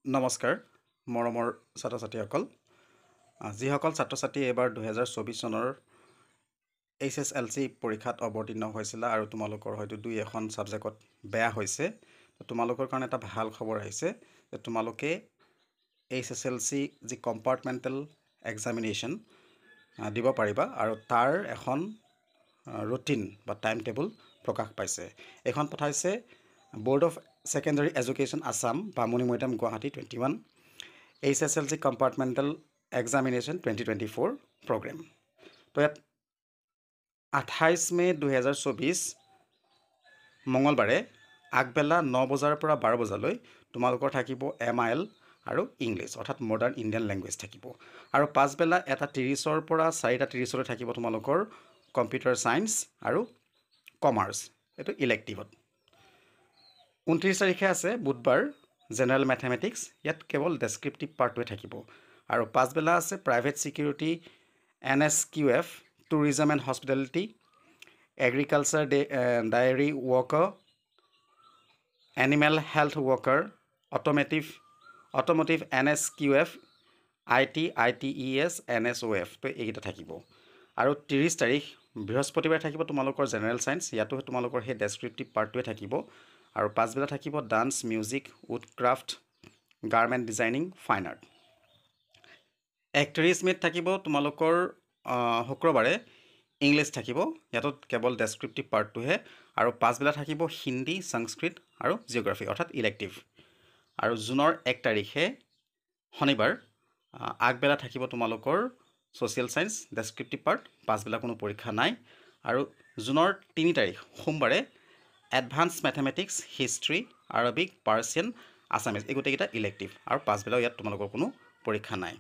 নমস্কাৰ মৰমৰ ছাত্ৰ ছাত্ৰীসকল যিসকল ছাত্ৰ ছাত্ৰী এবাৰ 2024 চনৰ HSLC পৰীক্ষাত অৱতীৰ্ণ হৈছিল আৰু তোমালোকৰ হয়তো দুই এখন সাবজেক্টত বেয়া হৈছে তোমালোকৰ কাৰণে এটা ভাল খবৰ আহিছে যে তোমালোকে HSLC যি কম্পাৰ্টমেণ্টেল এক্সামিনেশ্যন দিব পাৰিবা আৰু তাৰ এখন ৰুটিন বা টাইম টেবুল প্ৰকাশ পাইছে এখন পঠাইছে Board of Secondary Education Assam Bamuni Moitam Guwahati 21 HSLC Compartmental Examination 2024 program তো ইয়াত 28 মে 2024 মঙ্গলবাৰে আগবেলা 9 বজাৰ পৰা 12 বজালৈ তোমালোকৰ থাকিব MIL আৰু ইংলিছ অৰ্থাৎ মডাৰ্ণ ইণ্ডিয়ান লেংগুৱেজ থাকিব আৰু পাছবেলা 1:30 ৰ পৰা 4:30 লৈ থাকিব তোমালোকৰ কম্পিউটাৰ সায়েন্স আৰু কমাৰ্চ এটো ইলেক্টিভত 29 তাৰিখে আছে বুধবাৰ জেনাৰেল ম্যাথমেটিক্স ইয়াত কেৱল ডেসক্ৰিপটিভ পাৰ্টৱে থাকিব আৰু পাছবেলা আছে private security NSQF tourism and hospitality agriculture diary worker animal health worker automotive NSQF IT ITES NSOF তো এইকেইটা থাকিব আৰু 30 তাৰিখ বৃহস্পতিবাৰে থাকিব তোমালোকৰ জেনাৰেল সায়েন্স ইয়াতো তোমালোকৰ হে ডেসক্ৰিপটিভ পাৰ্টৱে থাকিব আৰু পাছবেলা থাকিব dance music wood craft garment designing fine art 31 মেত থাকিব তোমালোকৰ শুক্ৰবাৰে ইংলিছ থাকিব ইয়াত কেৱল ডেসক্ৰিপটিভ পাৰ্টটোহে আৰু পাছবেলা থাকিব হিন্দী সংস্কৃত আৰু জিওগ্ৰাফি অৰ্থাৎ ইলেক্টিভ আৰু জুনৰ 1 তাৰিখে শনিবাৰ আগবেলা থাকিব তোমালোকৰ সোশ্যাল সায়েন্স ডেসক্ৰিপটিভ পাৰ্ট পাছবেলা কোনো পৰীক্ষা নাই আৰু জুনৰ 3 তাৰিখ সোমবাৰে advance mathematics history Arabic Persian Assamese এই গোটেইকেইটা ইলেক্টিভ আৰু পাছবেলা ইয়াত তোমালোকৰ কোনো পৰীক্ষা নাই